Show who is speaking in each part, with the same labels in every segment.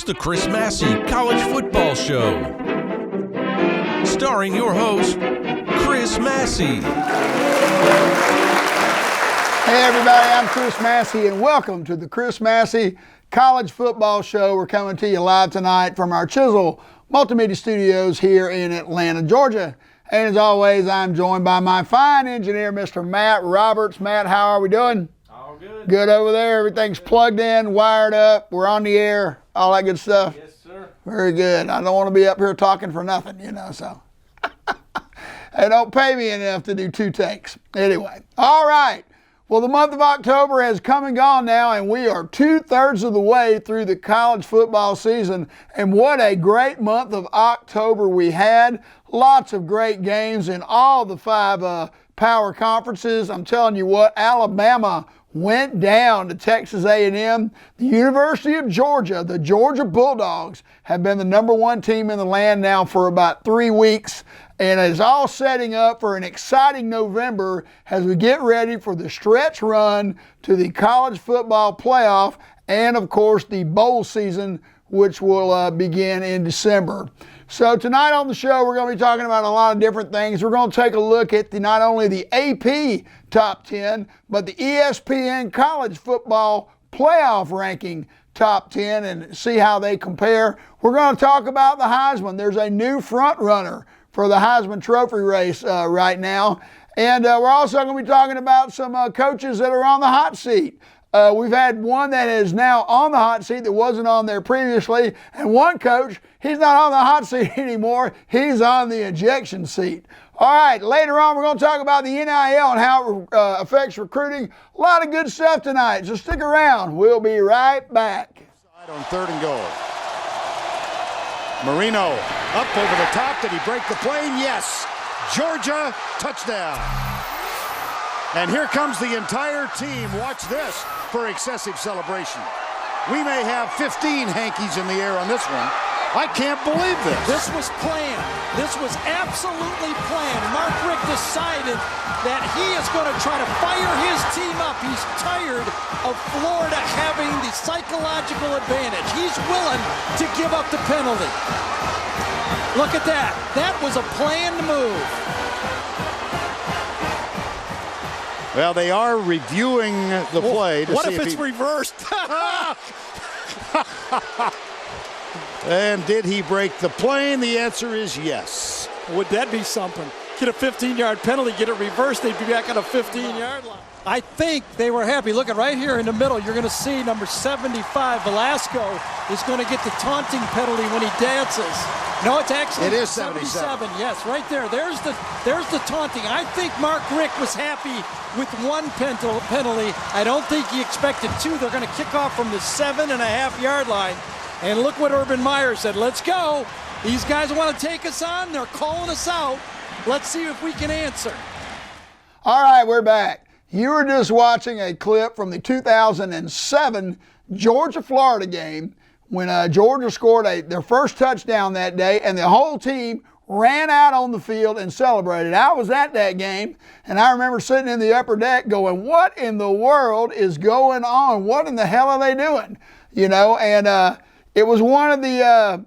Speaker 1: It's the Chris Massey College Football Show. Starring your host, Chris Massey.
Speaker 2: Hey everybody, I'm Chris Massey and welcome to the Chris Massey College Football Show. We're coming to you live tonight from our Chisel Multimedia Studios here in Atlanta, Georgia. And as always, I'm joined by my fine engineer, Mr. Matt Roberts. Matt, how are we doing?
Speaker 3: All good.
Speaker 2: Good over there. Everything's plugged in, wired up. We're on the air, all that good stuff.
Speaker 3: Yes, sir.
Speaker 2: Very good. I don't want to be up here talking for nothing, so. They don't pay me enough to do 2 takes. Anyway, all right. Well, the month of October has come and gone now, and we are 2/3 of the way through the college football season. And what a great month of October we had. Lots of great games in all the 5 power conferences. I'm telling you what, Alabama went down to Texas A&M. The University of Georgia, the Georgia Bulldogs, have been the #1 team in the land now for about 3 weeks. And it's all setting up for an exciting November as we get ready for the stretch run to the college football playoff and, of course, the bowl season, which will begin in December. So tonight on the show, we're going to be talking about a lot of different things. We're going to take a look at not only the AP Top 10, but the ESPN College Football Playoff Ranking Top 10 and see how they compare. We're going to talk about the Heisman. There's a new front runner for the Heisman Trophy race right now. And we're also going to be talking about some coaches that are on the hot seat. We've had one that is now on the hot seat that wasn't on there previously, and one coach, he's not on the hot seat anymore. He's on the ejection seat. All right, later on, we're going to talk about the NIL and how it affects recruiting. A lot of good stuff tonight, so stick around. We'll be right back.
Speaker 4: On 3rd and goal. Marino up over the top. Did he break the plane? Yes. Georgia, touchdown. And here comes the entire team. Watch this for excessive celebration. We may have 15 hankies in the air on this one. I can't believe this.
Speaker 5: This was planned. This was absolutely planned. Mark Richt decided that he is going to try to fire his team up. He's tired of Florida having the psychological advantage. He's willing to give up the penalty. Look at that. That was a planned move.
Speaker 4: Well, they are reviewing the play to
Speaker 5: what
Speaker 4: see
Speaker 5: if it's reversed?
Speaker 4: And did he break the plane? The answer is yes.
Speaker 5: Would that be something? Get a 15-yard penalty, get it reversed, they'd be back on a 15-yard line. I think they were happy. Look at right here in the middle, you're going to see number 75, Velasco, is going to get the taunting penalty when he dances. No, it's actually
Speaker 4: it is 77.
Speaker 5: Yes, right there. There's the taunting. I think Mark Richt was happy with 1 penalty. I don't think he expected 2. They're going to kick off from the 7.5-yard line. And look what Urban Meyer said. Let's go. These guys want to take us on. They're calling us out. Let's see if we can answer.
Speaker 2: All right, we're back. You were just watching a clip from the 2007 Georgia-Florida game when Georgia scored their first touchdown that day, and the whole team ran out on the field and celebrated. I was at that game, and I remember sitting in the upper deck going, what in the world is going on? What in the hell are they doing? And it was one of the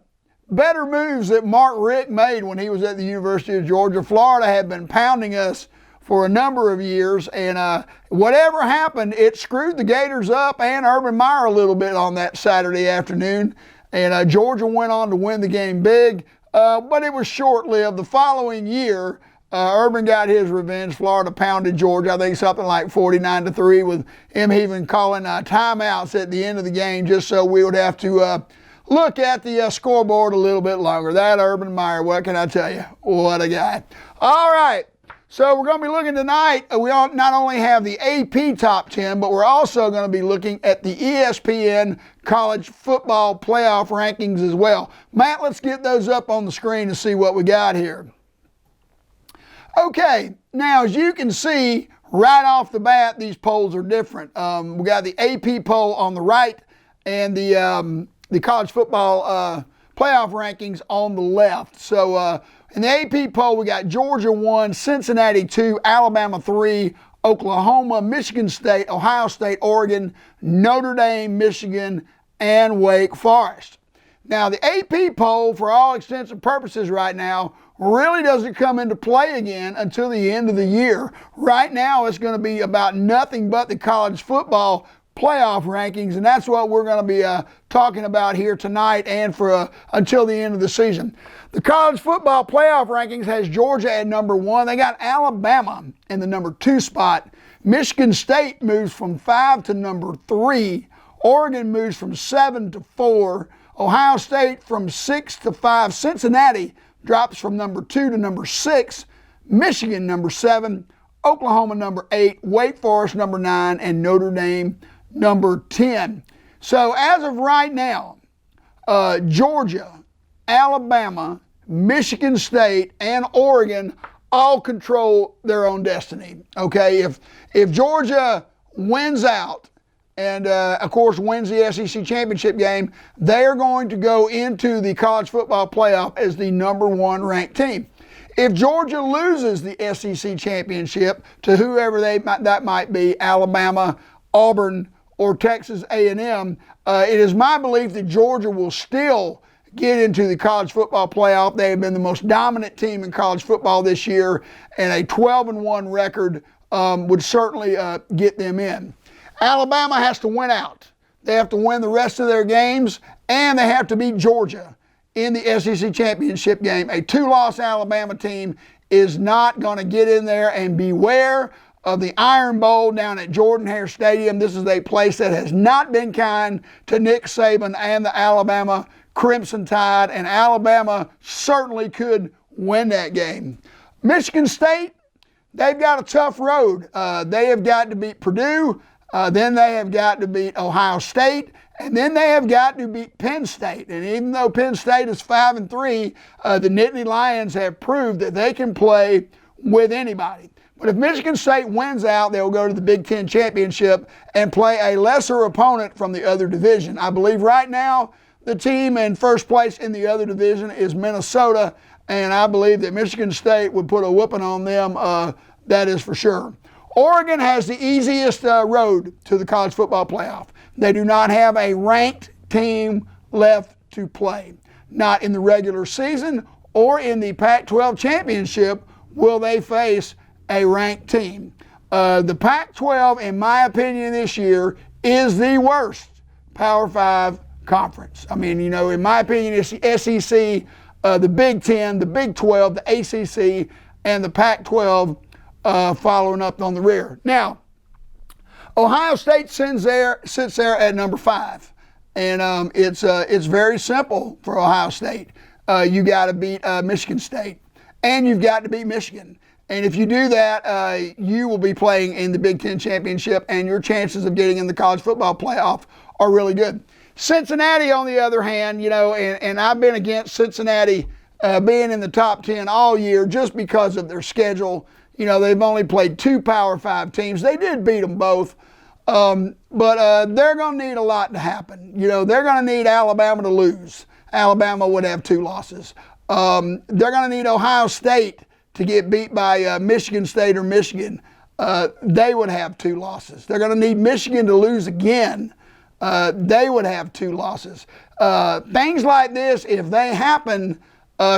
Speaker 2: better moves that Mark Richt made when he was at the University of Georgia. Florida had been pounding us for a number of years, and whatever happened, it screwed the Gators up and Urban Meyer a little bit on that Saturday afternoon. And Georgia went on to win the game big, but it was short-lived. The following year, Urban got his revenge. Florida pounded Georgia, I think something like 49-3, with him even calling timeouts at the end of the game just so we would have to look at the scoreboard a little bit longer. That Urban Meyer, what can I tell you? What a guy. All right, so we're going to be looking tonight. We not only have the AP Top 10, but we're also going to be looking at the ESPN College Football Playoff Rankings as well. Matt, let's get those up on the screen to see what we got here. Okay, now as you can see, right off the bat, these polls are different. We got the AP poll on the right and the college football playoff rankings on the left. So in the AP poll, we got Georgia 1, Cincinnati 2, Alabama 3, Oklahoma, Michigan State, Ohio State, Oregon, Notre Dame, Michigan, and Wake Forest. Now, the AP poll, for all intents and purposes right now, really doesn't come into play again until the end of the year. Right now, it's going to be about nothing but the college football playoff rankings, and that's what we're going to be talking about here tonight and for until the end of the season. The college football playoff rankings has Georgia at number 1. They got Alabama in the number 2 spot. Michigan State moves from 5 to number 3. Oregon moves from 7 to 4. Ohio State from 6 to 5. Cincinnati drops from number 2 to number 6. Michigan number 7. Oklahoma number 8. Wake Forest number 9. And Notre Dame number 10. So as of right now, Georgia, Alabama, Michigan State, and Oregon all control their own destiny. Okay, if Georgia wins out and of course wins the SEC championship game, they are going to go into the college football playoff as the number 1 ranked team. If Georgia loses the SEC championship to whoever that might be, Alabama, Auburn, or Texas A&M, it is my belief that Georgia will still get into the college football playoff. They have been the most dominant team in college football this year, and a 12-1 record would certainly get them in. Alabama has to win out. They have to win the rest of their games, and they have to beat Georgia in the SEC championship game. A 2-loss Alabama team is not going to get in there, and beware of the Iron Bowl down at Jordan-Hare Stadium. This is a place that has not been kind to Nick Saban and the Alabama Crimson Tide, and Alabama certainly could win that game. Michigan State, they've got a tough road. They have got to beat Purdue, then they have got to beat Ohio State, and then they have got to beat Penn State. And even though Penn State is 5-3, the Nittany Lions have proved that they can play with anybody. But if Michigan State wins out, they'll go to the Big Ten Championship and play a lesser opponent from the other division. I believe right now the team in first place in the other division is Minnesota, and I believe that Michigan State would put a whooping on them, that is for sure. Oregon has the easiest road to the college football playoff. They do not have a ranked team left to play. Not in the regular season or in the Pac-12 championship will they face a ranked team. The Pac-12, in my opinion, this year is the worst Power 5 conference. I mean, you know, in my opinion, it's the SEC, the Big Ten, the Big 12, the ACC, and the Pac-12 following up on the rear. Now, Ohio State sits there at number 5, and it's very simple for Ohio State. You got to beat Michigan State, and you've got to beat Michigan. And if you do that, you will be playing in the Big Ten Championship, and your chances of getting in the college football playoff are really good. Cincinnati, on the other hand, you know, and I've been against Cincinnati being in the top 10 all year just because of their schedule. You know, they've only played 2 Power 5 teams. They did beat them both, but they're going to need a lot to happen. You know, they're going to need Alabama to lose. Alabama would have 2 losses. They're going to need Ohio State to get beat by Michigan State or Michigan. They would have 2 losses. They're going to need Michigan to lose again. They would have 2 losses. Things like this, if they happen,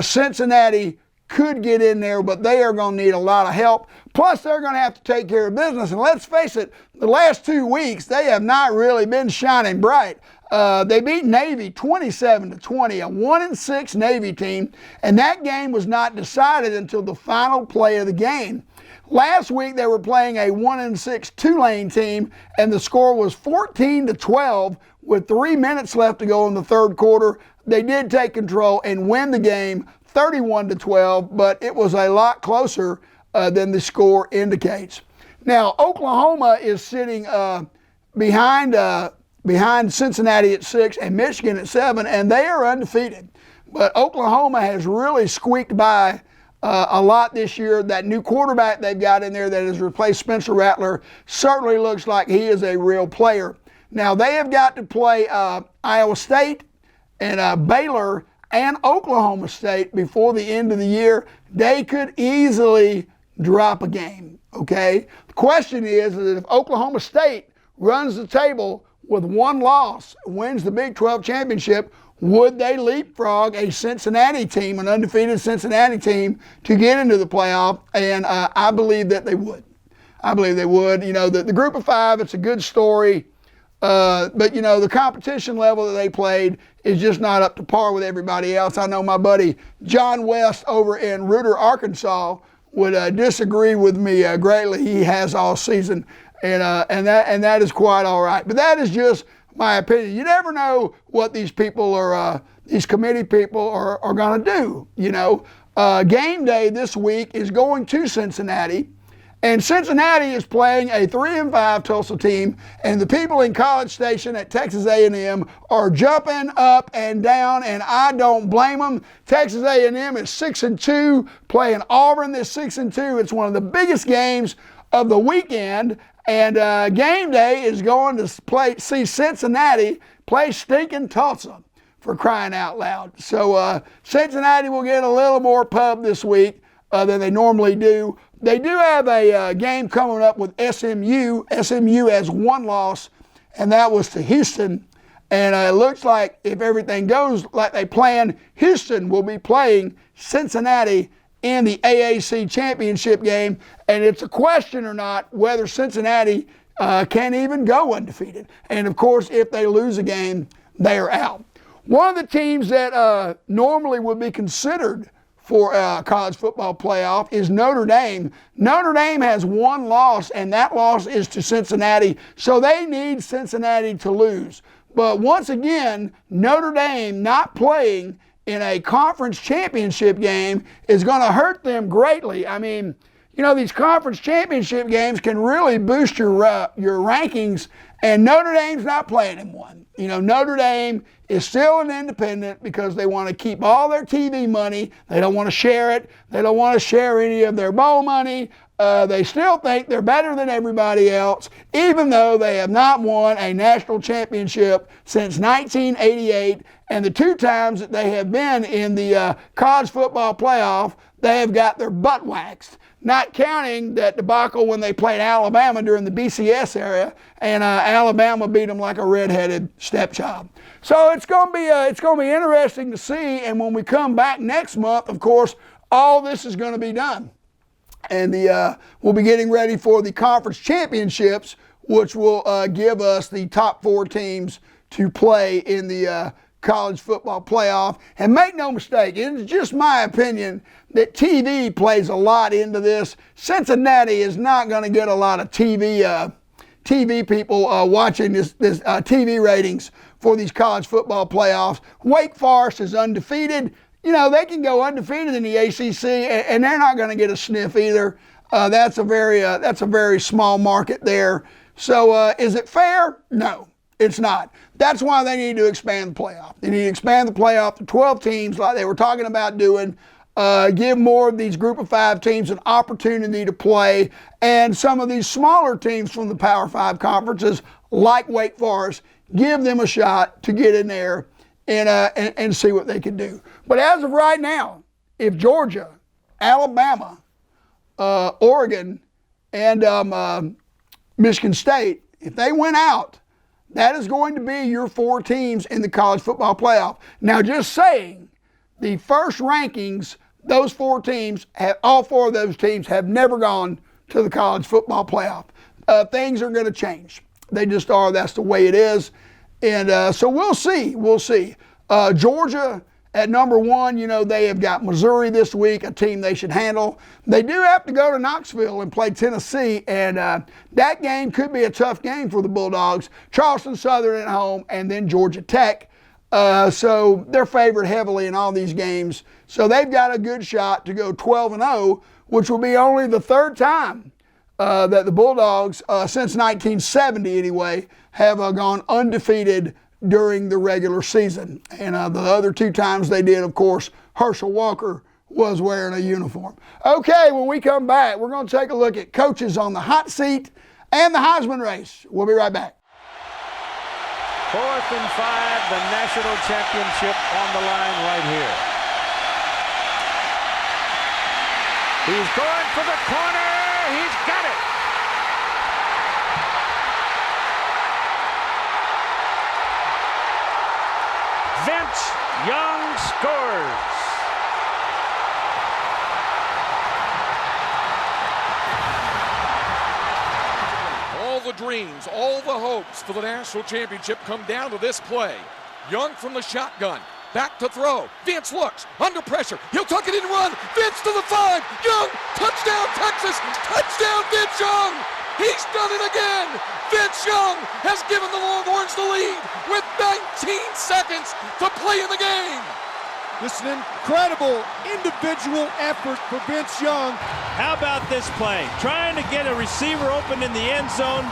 Speaker 2: Cincinnati could get in there, but they are going to need a lot of help. Plus, they're going to have to take care of business. And let's face it, the last 2 weeks, they have not really been shining bright. They beat Navy 27-20, a 1-6 Navy team, and that game was not decided until the final play of the game. Last week, they were playing a 1-6 Tulane team, and the score was 14-12 with 3 minutes left to go in the third quarter. They did take control and win the game 31-12, but it was a lot closer than the score indicates. Now, Oklahoma is sitting behind Cincinnati at 6 and Michigan at 7, and they are undefeated. But Oklahoma has really squeaked by a lot this year. That new quarterback they've got in there that has replaced Spencer Rattler certainly looks like he is a real player. Now, they have got to play Iowa State and Baylor and Oklahoma State before the end of the year. They could easily drop a game, okay? The question is that if Oklahoma State runs the table with 1 loss, wins the Big 12 championship, would they leapfrog a Cincinnati team, an undefeated Cincinnati team, to get into the playoff? And I believe that they would. I believe they would. You know, the group of five, it's a good story. But, you know, the competition level that they played is just not up to par with everybody else. I know my buddy John West over in Reuter, Arkansas would disagree with me greatly. He has all season, and that is quite all right. But that is just my opinion. You never know what these people are, these committee people are going to do. You know, game day this week is going to Cincinnati. And Cincinnati is playing a 3-5 Tulsa team, and the people in College Station at Texas A&M are jumping up and down, and I don't blame them. Texas A&M is 6-2, playing Auburn this 6-2. It's one of the biggest games of the weekend, and game day is going to see Cincinnati play stinking Tulsa, for crying out loud. So Cincinnati will get a little more pub this week than they normally do. They do have a game coming up with SMU. SMU has one loss, and that was to Houston. And it looks like if everything goes like they plan, Houston will be playing Cincinnati in the AAC championship game. And it's a question or not whether Cincinnati can even go undefeated. And of course, if they lose a game, they are out. One of the teams that normally would be considered for a college football playoff is Notre Dame. Notre Dame has one loss, and that loss is to Cincinnati, so they need Cincinnati to lose. But once again, Notre Dame not playing in a conference championship game is going to hurt them greatly. I mean, you know, these conference championship games can really boost your rankings, and Notre Dame's not playing in one. You know, Notre Dame is still an independent because they want to keep all their TV money. They don't want to share it. They don't want to share any of their bowl money. They still think they're better than everybody else, even though they have not won a national championship since 1988. And the two times that they have been in the college football playoff, they have got their butt waxed. Not counting that debacle when they played Alabama during the BCS era, and Alabama beat them like a redheaded stepchild. So it's going to be interesting to see. And when we come back next month, of course, all this is going to be done, and we'll be getting ready for the conference championships, which will give us the top 4 teams to play in the college football playoff. And make no mistake, it's just my opinion that TV plays a lot into this. Cincinnati is not going to get a lot of TV people watching this TV ratings for these college football playoffs. Wake Forest is undefeated. You know, they can go undefeated in the ACC, and they're not going to get a sniff either. That's a very small market there. So is it fair? No. It's not. That's why they need to expand the playoff. They need to expand the playoff to 12 teams like they were talking about doing. Give more of these group of 5 teams an opportunity to play. And some of these smaller teams from the Power 5 conferences, like Wake Forest, give them a shot to get in there and see what they can do. But as of right now, if Georgia, Alabama, Oregon, and Michigan State, if they win out, that is going to be your 4 teams in the college football playoff. Now, just saying, the first rankings, those 4 teams, all 4 of those teams have never gone to the college football playoff. Things are going to change. They just are. That's the way it is. And so we'll see. We'll see. Georgia at number 1, you know, they have got Missouri this week, a team they should handle. They do have to go to Knoxville and play Tennessee, and that game could be a tough game for the Bulldogs. Charleston Southern at home, and then Georgia Tech. So they're favored heavily in all these games. So they've got a good shot to go 12-0, which will be only the 3rd time that the Bulldogs, since 1970 anyway, have gone undefeated during the regular season. And the other 2 times they did, of course, Herschel Walker was wearing a uniform. Okay, when we come back, we're going to take a look at coaches on the hot seat and the Heisman race. We'll be right back.
Speaker 3: 4th and 5, the national championship on the line right here. He's going for the corner. He's got it. Vince Young scores.
Speaker 6: All the dreams, all the hopes for the national championship come down to this play. Young from the shotgun, back to throw. Vince looks, under pressure. He'll tuck it in and run. Vince to the 5. Young, touchdown Texas. Touchdown Vince Young. He's done it again. Vince Young has given the Longhorns the lead with 19 seconds to play in the game.
Speaker 7: This is an incredible individual effort for Vince Young.
Speaker 8: How about this play? Trying to get a receiver open in the end zone.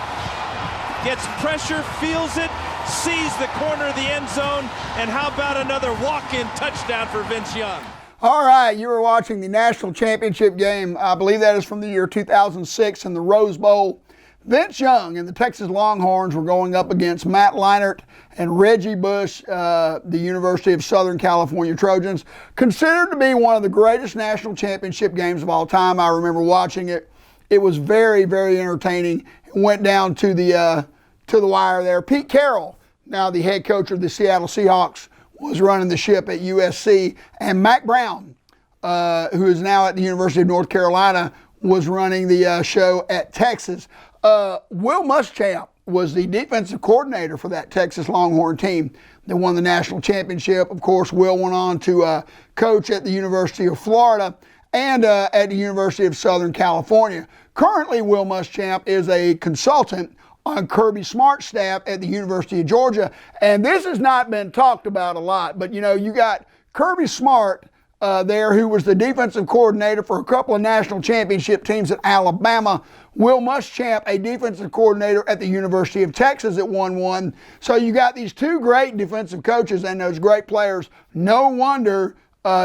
Speaker 8: Gets pressure, feels it, sees the corner of the end zone, and how about another walk-in touchdown for Vince Young?
Speaker 2: All right, you were watching the national championship game. I believe that is from the year 2006 in the Rose Bowl. Vince Young and the Texas Longhorns were going up against Matt Leinart and Reggie Bush, the University of Southern California Trojans, considered to be one of the greatest national championship games of all time. I remember watching it. It was very, very entertaining. It went down to the wire there. Pete Carroll, now the head coach of the Seattle Seahawks, was running the ship at USC, and Mac Brown, who is now at the University of North Carolina, was running the show at Texas. Will Muschamp was the defensive coordinator for that Texas Longhorn team that won the national championship. Of course, Will went on to coach at the University of Florida and at the University of Southern California. Currently, Will Muschamp is a consultant on Kirby Smart's staff at the University of Georgia. And this has not been talked about a lot, but you know, you got Kirby Smart there, who was the defensive coordinator for a couple of national championship teams at Alabama. Will Muschamp, a defensive coordinator at the University of Texas that won one. So you got these two great defensive coaches and those great players. No wonder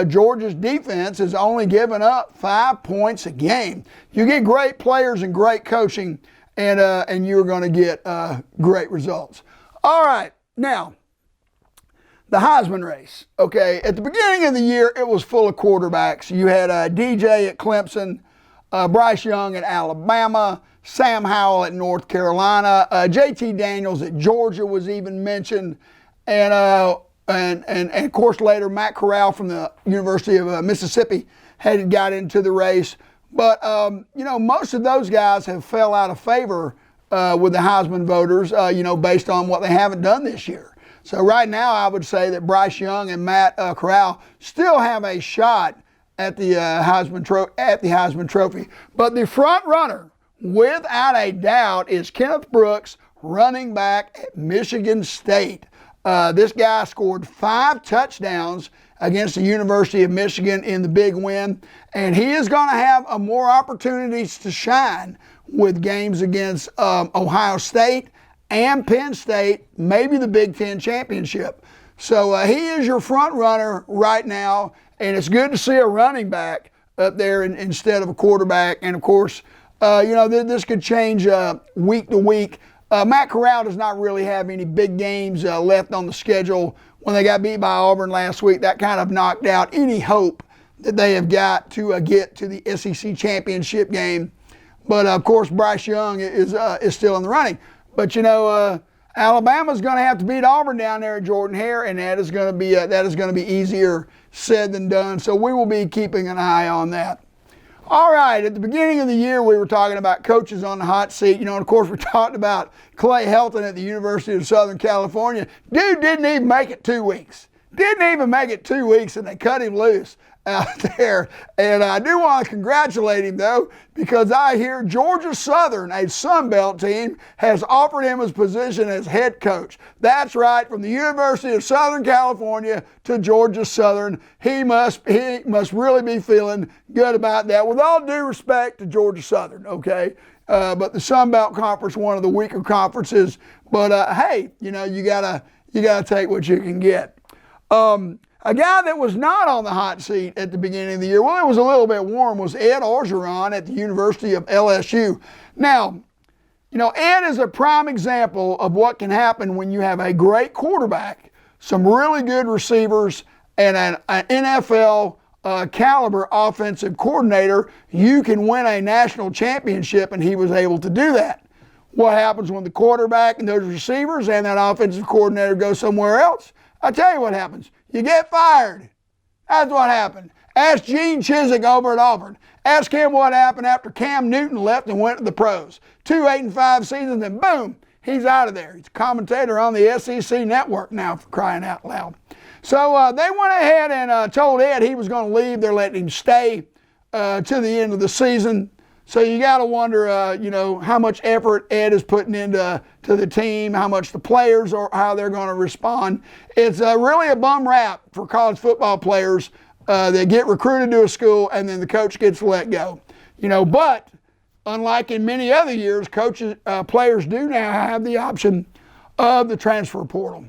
Speaker 2: Georgia's defense is only giving up 5 points a game. You get great players and great coaching, and you're going to get great results. All right, now, the Heisman race, okay? At the beginning of the year, it was full of quarterbacks. You had DJ at Clemson, Bryce Young at Alabama, Sam Howell at North Carolina, JT Daniels at Georgia was even mentioned, and of course later Matt Corral from the University of Mississippi had got into the race. But you know, most of those guys have fell out of favor with the Heisman voters, you know, based on what they haven't done this year. So right now, I would say that Bryce Young and Matt Corral still have a shot at the Heisman Trophy. But the front runner, without a doubt, is Kenneth Brooks, running back at Michigan State. This guy scored 5 touchdowns against the University of Michigan in the big win, and he is going to have more opportunities to shine with games against Ohio State and Penn State, maybe the Big Ten championship. So he is your front runner right now, and it's good to see a running back up there instead of a quarterback. And of course, you know, this could change week to week. Matt Corral does not really have any big games left on the schedule. When they got beat by Auburn last week, that kind of knocked out any hope that they have got to get to the SEC championship game. But of course, Bryce Young is still in the running. But you know, Alabama's going to have to beat Auburn down there at Jordan-Hare, and that is going to be easier said than done. So we will be keeping an eye on that. All right, at the beginning of the year, we were talking about coaches on the hot seat. You know, and of course, we talked about Clay Helton at the University of Southern California. Dude didn't even make it 2 weeks. Didn't even make it 2 weeks, and they cut him loose out there. And I do want to congratulate him, though, because I hear Georgia Southern, a Sun Belt team, has offered him his position as head coach. That's right, from the University of Southern California to Georgia Southern. He must really be feeling good about that, with all due respect to Georgia Southern, okay? But the Sun Belt Conference, one of the weaker conferences. But hey, you know, you gotta take what you can get. A guy that was not on the hot seat at the beginning of the year, well, it was a little bit warm, was Ed Orgeron at the University of LSU. Now, you know, Ed is a prime example of what can happen when you have a great quarterback, some really good receivers, and an NFL caliber offensive coordinator. You can win a national championship, and he was able to do that. What happens when the quarterback and those receivers and that offensive coordinator go somewhere else? I tell you what happens. You get fired. That's what happened. Ask Gene Chizik over at Auburn. Ask him what happened after Cam Newton left and went to the pros. 2 8-5 seasons, and boom, he's out of there. He's a commentator on the SEC network now, for crying out loud. So they went ahead and told Ed he was going to leave. They're letting him stay to the end of the season. So you got to wonder, how much effort Ed is putting into the team, how much the players are, how they're going to respond. It's really a bum rap for college football players that get recruited to a school and then the coach gets let go. But unlike in many other years, players do now have the option of the transfer portal.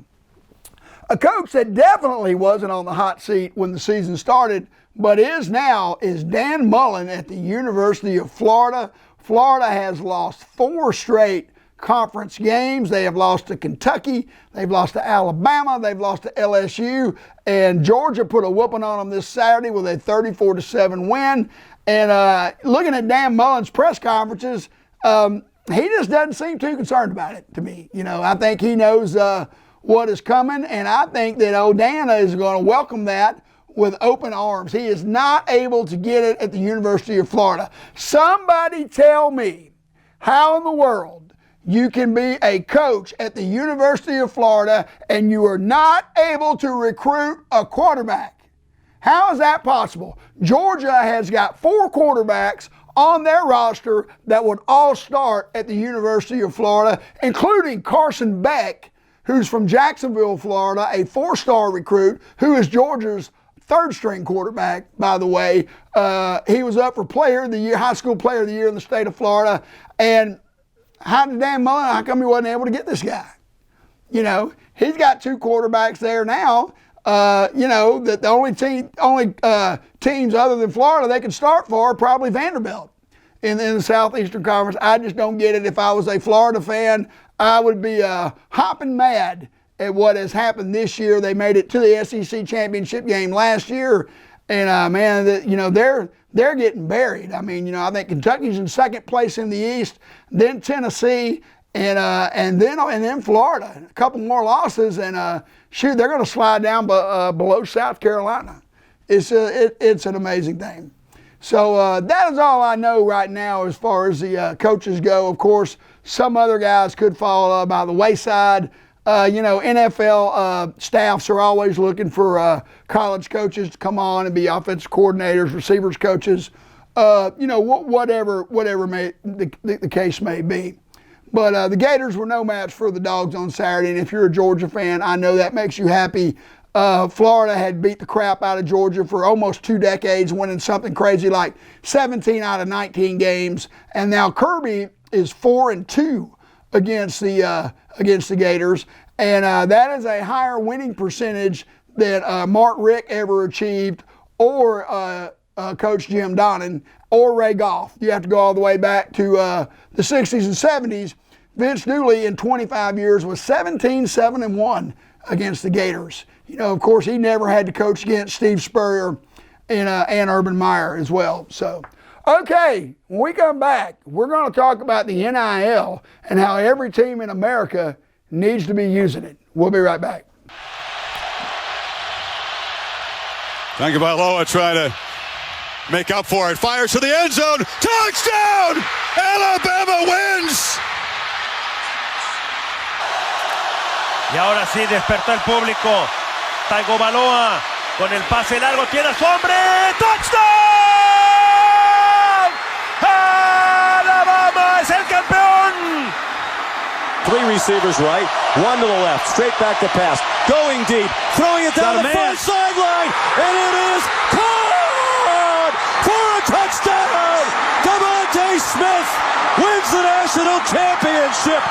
Speaker 2: A coach that definitely wasn't on the hot seat when the season started, but is now, is Dan Mullen at the University of Florida. Florida has lost 4 straight conference games. They have lost to Kentucky, they've lost to Alabama, they've lost to LSU, and Georgia put a whooping on them this Saturday with a 34-7 win. And looking at Dan Mullen's press conferences, he just doesn't seem too concerned about it to me. I think he knows what is coming, and I think that Dan is going to welcome that with open arms. He is not able to get it at the University of Florida. Somebody tell me how in the world you can be a coach at the University of Florida and you are not able to recruit a quarterback. How is that possible? Georgia has got 4 quarterbacks on their roster that would all start at the University of Florida, including Carson Beck, who's from Jacksonville, Florida, a 4-star recruit, who is Georgia's 3rd-string quarterback, by the way. He was up for Player of the Year, High School Player of the Year in the state of Florida. And how come he wasn't able to get this guy? He's got 2 quarterbacks there now. That the only teams other than Florida they can start for are probably Vanderbilt in the Southeastern Conference. I just don't get it. If I was a Florida fan, I would be hopping mad at what has happened this year. They made it to the SEC championship game last year, and they're getting buried. I think Kentucky's in 2nd place in the East, then Tennessee, and then Florida. A couple more losses, and they're going to slide down below South Carolina. It's an amazing thing. So that is all I know right now as far as the coaches go. Of course, some other guys could fall by the wayside. NFL staffs are always looking for college coaches to come on and be offensive coordinators, receivers coaches, whatever the case may be. But the Gators were no match for the Dogs on Saturday, and if you're a Georgia fan, I know that makes you happy. Florida had beat the crap out of Georgia for almost 2 decades, winning something crazy like 17 out of 19 games, and now Kirby is 4-2 against the Gators, and that is a higher winning percentage than Mark Richt ever achieved, or Coach Jim Donnan, or Ray Goff. You have to go all the way back to the 60s and 70s. Vince Dooley in 25 years was 17-7-1 against the Gators. Of course, he never had to coach against Steve Spurrier and Urban Meyer as well. So, okay, when we come back, we're going to talk about the NIL and how every team in America needs to be using it. We'll be right back.
Speaker 9: Tagovailoa trying to make up for it. Fires to the end zone. Touchdown! Alabama wins!
Speaker 8: Y ahora sí despertó el público. Tagovailoa con el pase largo. Tiene a su hombre. ¡Touchdown! ¡Alabama es el campeón!
Speaker 10: 3 receivers right, 1 to the left, straight back to pass, going deep, throwing it down the far sideline, and it is caught for a touchdown! Devontae Smith wins the national championship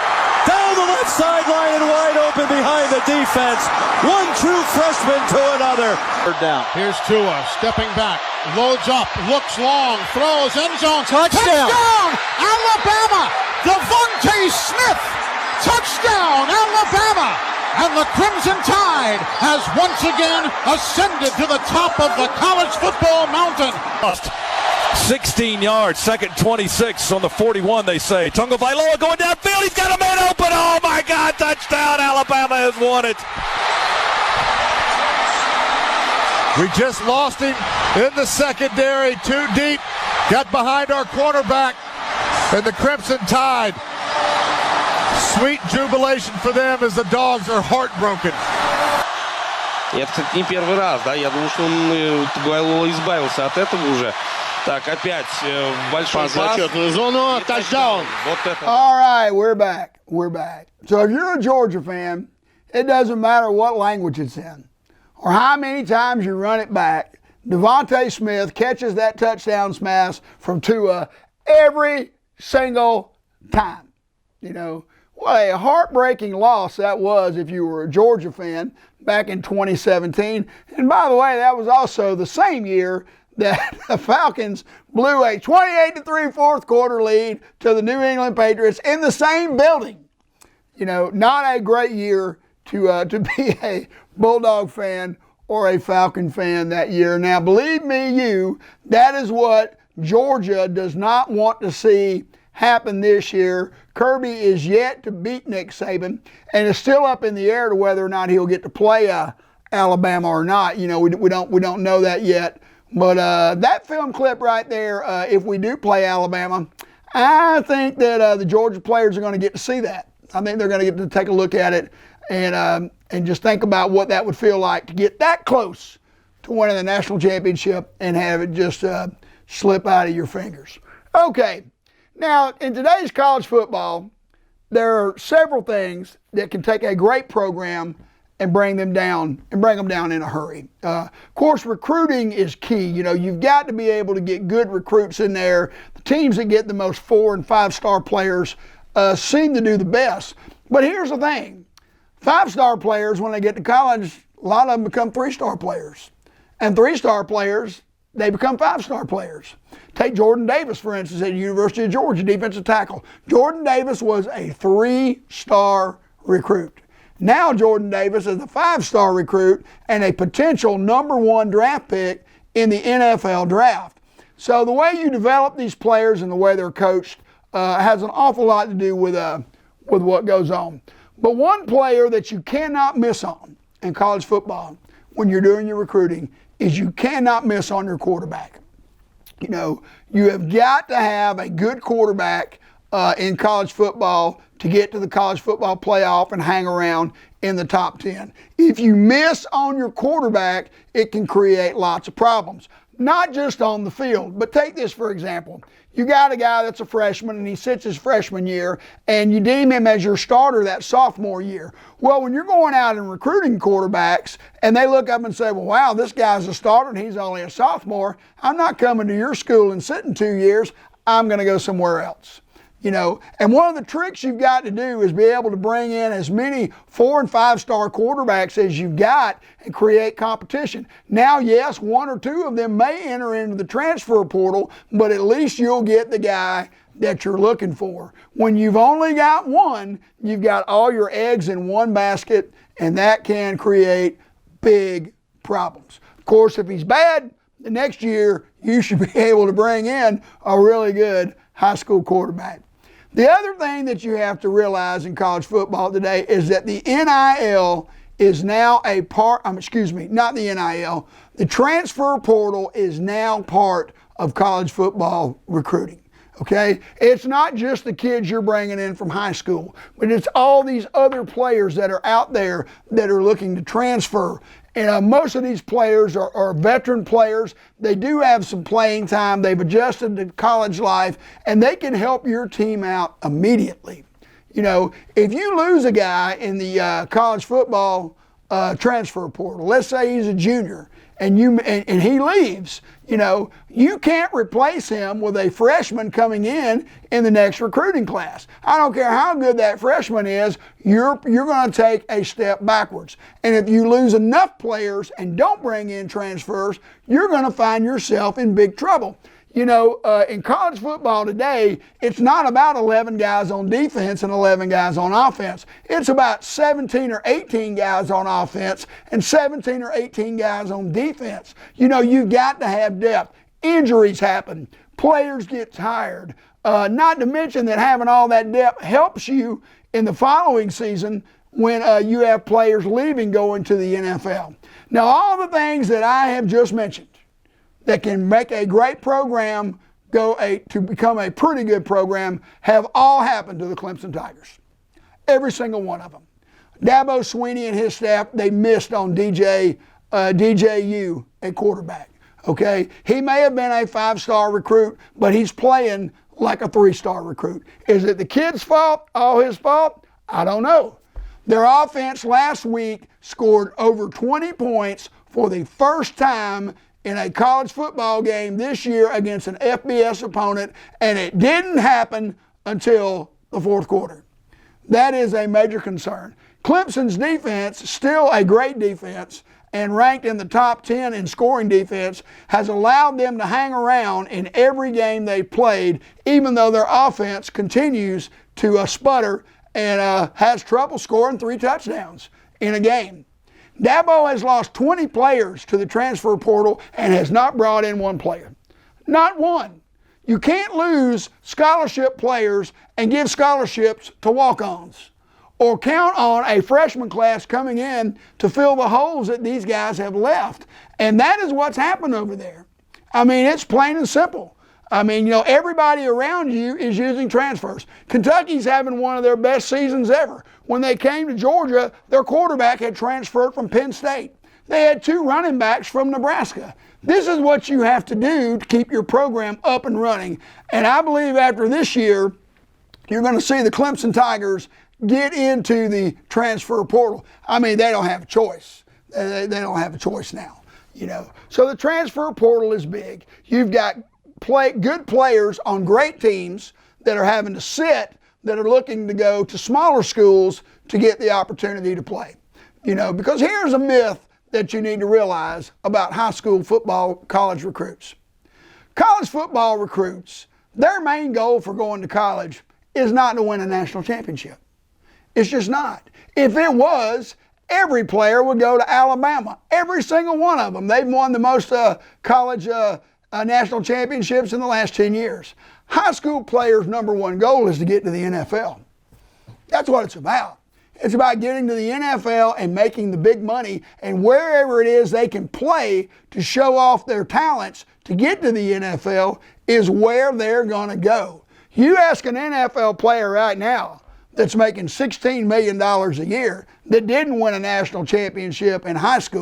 Speaker 10: down the left sideline and wide open behind the defense. One true freshman to another.
Speaker 4: Third down. Here's Tua stepping back, loads up, looks long, throws, end zone, touchdown! Alabama! Devontae Smith! Touchdown, Alabama! And the Crimson Tide has once again ascended to the top of the college football mountain.
Speaker 6: 16 yards, 2nd 26 on the 41, they say. Tagovailoa going downfield. He's got a man open. Oh, my God. Touchdown. Alabama has won it.
Speaker 4: We just lost him in the secondary, too deep. Got behind our quarterback, and the Crimson Tide. Sweet jubilation for them as the Dogs are heartbroken.
Speaker 11: Это, кстати, не первый раз, да? Я думал, что он Гуайло избавился от этого уже. Так, опять большой пас.
Speaker 7: Зону, тачдаун.
Speaker 11: Вот это.
Speaker 2: All right, we're back. We're back. So if you're a Georgia fan, it doesn't matter what language it's in or how many times you run it back. Devontae Smith catches that touchdown smash from Tua every single time. You know, what a heartbreaking loss that was if you were a Georgia fan back in 2017. And by the way, that was also the same year that the Falcons blew a 28-3 fourth quarter lead to the New England Patriots in the same building. You know, not a great year to be a Bulldog fan or a Falcon fan that year. Now, believe me, that is what Georgia does not want to see happen this year. Kirby is yet to beat Nick Saban, and it's still up in the air to whether or not he'll get to play Alabama or not. You know, we don't know that yet. But that film clip right there, if we do play Alabama, I think that the Georgia players are going to get to see that. I think they're going to get to take a look at it and just think about what that would feel like to get that close to winning the national championship and have it just slip out of your fingers. Okay, now in today's college football, there are several things that can take a great program and bring them down in a hurry. Of course, recruiting is key. You know, you've got to be able to get good recruits in there. The teams that get the most 4- and 5-star players seem to do the best. But here's the thing. 5-star players, when they get to college, a lot of them become 3-star players. And 3-star players, they become 5-star players. Take Jordan Davis, for instance, at the University of Georgia, defensive tackle. Jordan Davis was a 3-star recruit. Now Jordan Davis is a 5-star recruit and a potential #1 draft pick in the NFL draft. So the way you develop these players and the way they're coached has an awful lot to do with what goes on. But one player that you cannot miss on in college football when you're doing your recruiting is you cannot miss on your quarterback. You know, you have got to have a good quarterback in college football to get to the college football playoff and hang around in the top 10. If you miss on your quarterback, it can create lots of problems. Not just on the field, but take this for example. You got a guy that's a freshman and he sits his freshman year and you deem him as your starter that sophomore year. Well, when you're going out and recruiting quarterbacks and they look up and say, well, wow, this guy's a starter and he's only a sophomore, I'm not coming to your school and sitting 2 years, I'm going to go somewhere else. You know, and one of the tricks you've got to do is be able to bring in as many 4- and 5-star quarterbacks as you've got and create competition. Now, yes, 1 or 2 of them may enter into the transfer portal, but at least you'll get the guy that you're looking for. When you've only got one, you've got all your eggs in one basket, and that can create big problems. Of course, if he's bad, the next year you should be able to bring in a really good high school quarterback. The other thing that you have to realize in college football today is that the NIL is now a part, not the NIL, the transfer portal is now part of college football recruiting. Okay? It's not just the kids you're bringing in from high school, but it's all these other players that are out there that are looking to transfer. And most of these players are veteran players. They do have some playing time. They've adjusted to college life, and they can help your team out immediately. You know, if you lose a guy in the college football transfer portal, let's say he's a junior, and he leaves, you know, you can't replace him with a freshman coming in the next recruiting class. I don't care how good that freshman is, you're going to take a step backwards. And if you lose enough players and don't bring in transfers, you're going to find yourself in big trouble. You know, in college football today, it's not about 11 guys on defense and 11 guys on offense. It's about 17 or 18 guys on offense and 17 or 18 guys on defense. You know, you've got to have depth. Injuries happen. Players get tired. Not to mention that having all that depth helps you in the following season when you have players leaving going to the NFL. Now, all the things that I have just mentioned that can make a great program to become a pretty good program have all happened to the Clemson Tigers. Every single one of them. Dabo Swinney and his staff, they missed on DJU at quarterback. Okay? He may have been a 5-star recruit, but he's playing like a 3-star recruit. Is it the kid's fault? All his fault? I don't know. Their offense last week scored over 20 points for the first time in a college football game this year against an FBS opponent, and it didn't happen until the fourth quarter. That is a major concern. Clemson's defense, still a great defense, and ranked in the top 10 in scoring defense, has allowed them to hang around in every game they played, even though their offense continues to sputter and has trouble scoring 3 touchdowns in a game. Dabo has lost 20 players to the transfer portal and has not brought in one player. Not one. You can't lose scholarship players and give scholarships to walk-ons, or count on a freshman class coming in to fill the holes that these guys have left. And that is what's happened over there. I mean, it's plain and simple. I mean, everybody around you is using transfers. Kentucky's having one of their best seasons ever. When they came to Georgia, their quarterback had transferred from Penn State. They had 2 running backs from Nebraska. This is what you have to do to keep your program up and running. And I believe after this year, you're going to see the Clemson Tigers get into the transfer portal. I mean, they don't have a choice. They don't have a choice now, So the transfer portal is big. You've got good players on great teams that are having to sit, that are looking to go to smaller schools to get the opportunity to play. Because here's a myth that you need to realize about high school football college recruits. College football recruits, their main goal for going to college is not to win a national championship. It's just not. If it was, every player would go to Alabama. Every single one of them. They've won the most college national championships in the last 10 years. High school players' number one goal is to get to the NFL. That's what it's about. It's about getting to the NFL and making the big money, and wherever it is they can play to show off their talents to get to the NFL is where they're going to go. You ask an NFL player right now that's making $16 million a year that didn't win a national championship in college,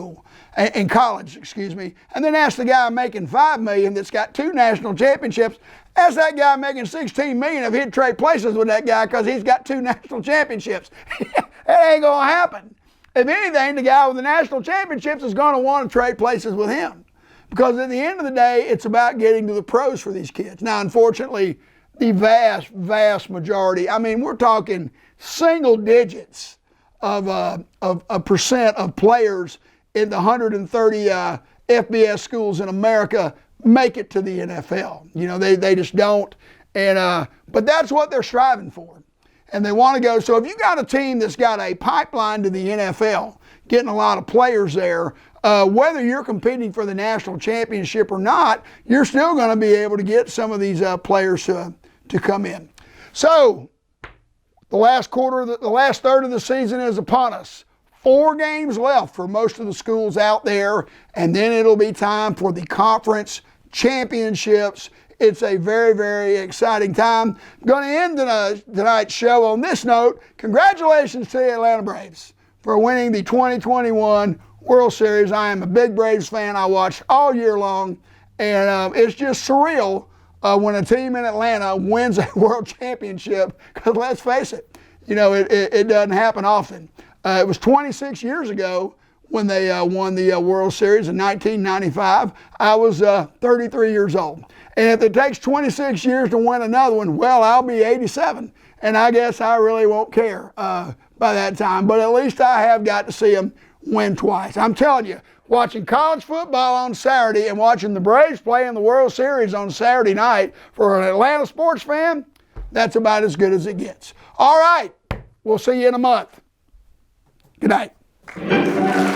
Speaker 2: and then ask the guy making $5 million that's got 2 national championships, ask that guy making $16 million if he'd trade places with that guy because he's got 2 national championships. It ain't going to happen. If anything, the guy with the national championships is going to want to trade places with him, because at the end of the day, it's about getting to the pros for these kids. Now, unfortunately, the vast, vast majority, I mean, we're talking single digits of a percent of players in the 130 FBS schools in America make it to the NFL. They just don't. But that's what they're striving for. And they want to go. So if you got a team that's got a pipeline to the NFL, getting a lot of players there, whether you're competing for the national championship or not, you're still going to be able to get some of these players to come in. So the last third of the season is upon us. 4 games left for most of the schools out there, and then it'll be time for the conference championships. It's a very, very exciting time. I'm going to end tonight's show on this note. Congratulations to the Atlanta Braves for winning the 2021 World Series. I am a big Braves fan. I watched all year long, and it's just surreal when a team in Atlanta wins a world championship, because let's face it, it doesn't happen often. It was 26 years ago when they won the World Series in 1995. I was 33 years old. And if it takes 26 years to win another one, well, I'll be 87. And I guess I really won't care by that time. But at least I have got to see them win twice. I'm telling you, watching college football on Saturday and watching the Braves play in the World Series on Saturday night for an Atlanta sports fan, that's about as good as it gets. All right, we'll see you in a month. Good night.